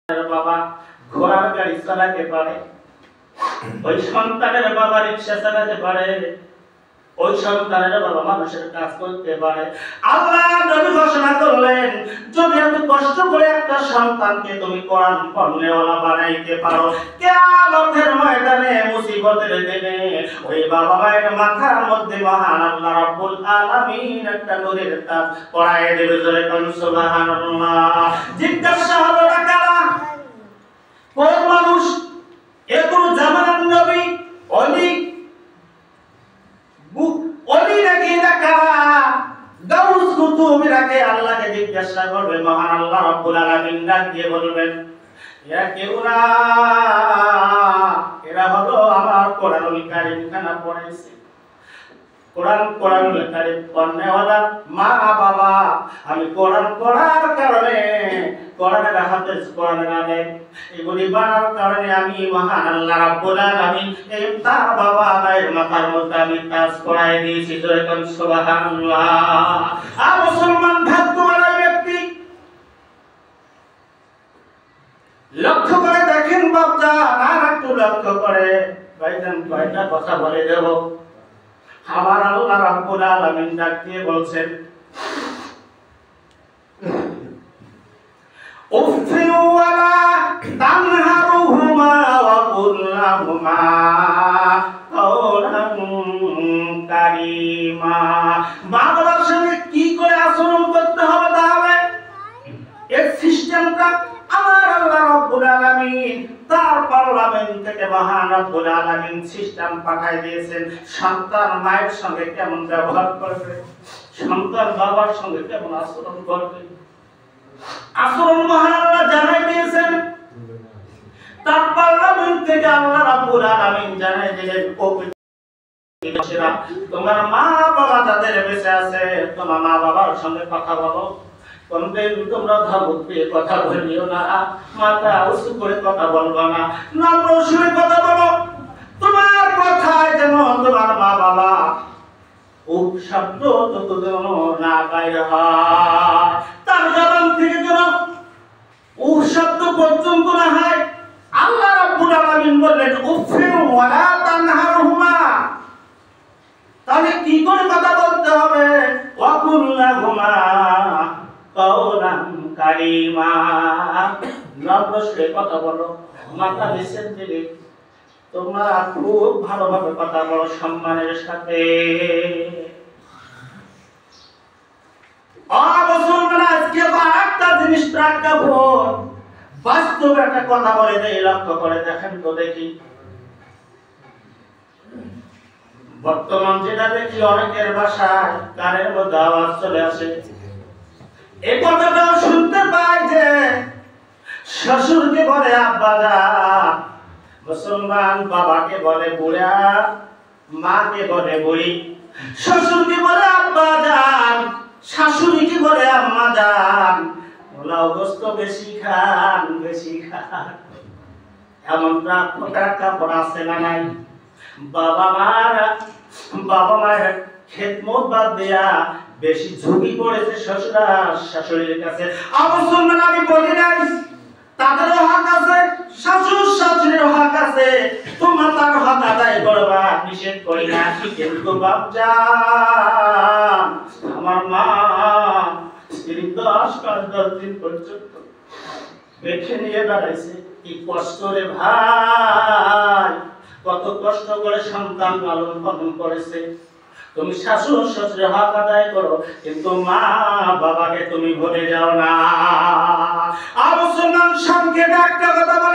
বাবা ঘোড়ার গাড়ি চালাতে পারে, ওই সন্তানের বাবা রিকশা চালাতে পারে, ওই সন্তানের বাবা মানুষের কাজ করতে পারে। আল্লাহ নবী ঘোষণা করলেন, যদি এত কষ্ট করে একটা সন্তানকে তুমি কোরআন পড়নেওয়ালা বানাইতে পারো, কিয়ামতের ময়দানে মুসিবতের দিনে ওই বাবা মায়ের মাথার মধ্যে মহান আল্লাহ রাব্বুল আলামিন একটা নূরের তাজ পরায়ে দেবে। জোরে কোন সুবহানাল্লাহ। জিজ্ঞাসা হলো না কারা, কোন মানুষ? এগুলো জামানার নবী অলি, অলি নাকি না কারা? গাউস কুতুবী রাখে আল্লাহকে জিজ্ঞাসা করবে, মহান আল্লাহ রাব্বুল আলামিন ডাক দিয়ে বলবেন, ইয়া কেউরা, এরা হলো আমার কোরআনুল কারীম খানা পড়েছে, কোরআনুল কারীম পড়নেওয়ালা মা বাবা। আমি কোরআন পড়ার কারণে, কোরআনের হাফেজ, কোরআনের আলেম, এগুলি বানার কারণে আমি মহান আল্লাহ রাব্বুল আলামিন এই তার বাবা মায়ের মাথার মধ্যে আমি তাজ পরাই দিয়েছি। জোরে কোন সুবহানাল্লাহ। আর মুসলমান ভাগ্যবান ব্যক্তি, লক্ষ্য করে দেখেন বাপজান, আর একটু লক্ষ্য করে ভাইজান কয়টা কথা বলে দেব। আমার আল্লাহ রাব্বুল আলামিন ডাক দিয়ে বলছেন, উফিন ওয়ালা তানহারুহুমা ওয়া কুল লাহুমা কাওলান কারীমা। বাবার সঙ্গে কি করে আচরণ করতে হবে তাহলে এই সিস্টেমটা আমার আল্লাহ রাব্বুল আলামিন তার পার্লামেন্ট থেকে মহান রাব্বুল আলামিন সিস্টেম পাঠিয়ে দিয়েছেন। সন্তান মায়ের সঙ্গে কেমন ব্যবহার করবে, সন্তান বাবার সঙ্গে কেমন আচরণ করবে, আচরণ মহান আল্লাহ জানাই দিয়েছেন। তার পার্লামেন্ট থেকে আল্লাহ রাব্বুল আলামিন জানাই দিলেন, তোমার মা বাবা যাদের বেঁচে আছে, তোমার মা বাবার সঙ্গে কথা বলো, কোনদিন তোমরা ধাবত পেয়ে কথা বলিও না, মাথা উঁচু করে কথা বলবা না, নম্র সুরে কথা বলো। তোমার কথায় যেন তোমার মা বাবা শব্দ যত যেন না বাইরে হয়, তার জবান থেকে যেন শব্দ পর্যন্ত না হয়। আল্লাহ রাব্বুল আলামিন বললেন, উফিন ওয়ালা তানহারহুমা। তাহলে কি করে কথা বলতে হবে? ওয়া কুল লাহুমা কাওলান কারীমা। নম্র সুরে কথা বলো, মাথা নিচে দিলে তোমরা খুব ভালোভাবে কথা বলো, সম্মানের সাথে। আজকে একটা জিনিস প্রেক্ষাপট বাস্তব একটা কথা বলে দেয়, লক্ষ্য করে দেখেন তো দেখি। বর্তমান যেটা দেখি অনেকের বাসায় কানের মধ্যে আওয়াজ চলে আসে, এই কথাটাও শুনতে পাই যে শ্বশুরকে বলে আব্বাজান, মুসলমান বাবাকে বলে বুড়া, মাকে বলে বুড়ি, শ্বশুরকে বলে আব্বাজান, শাশুড়িকে বলে আম্মাজান, পোলাও গোস্ত বেশি খান, বেশি খান। এমন প্রেক্ষাপট আছে না নাই? বাবা মায়ের খেদমত বাদ দেয়া বেশি ঝুঁকি পড়েছে শ্বশুরা শাশুড়ির কাছে। অবশ্যই আমি বলি নাই, তাদেরও হক আছে, শাশুড় শাশুড়ির হক আছে, তোমরা তার হক আদায় করবা, নিষেধ করি না। কিন্তু বাপজান, আমার মা 10 দিন পর্যন্ত বেঁচে নিয়ে দাঁড়াইছে, কি কষ্ট রে ভাই, কত কষ্ট করে সন্তান লালন পালন করেছে। তুমি শাশুড় শ্বশুরের হক আদায় করো, কিন্তু মা বাবাকে তুমি ভুলে যাও না। আর মুসলমান সংক্ষেপে একটা কথা বলে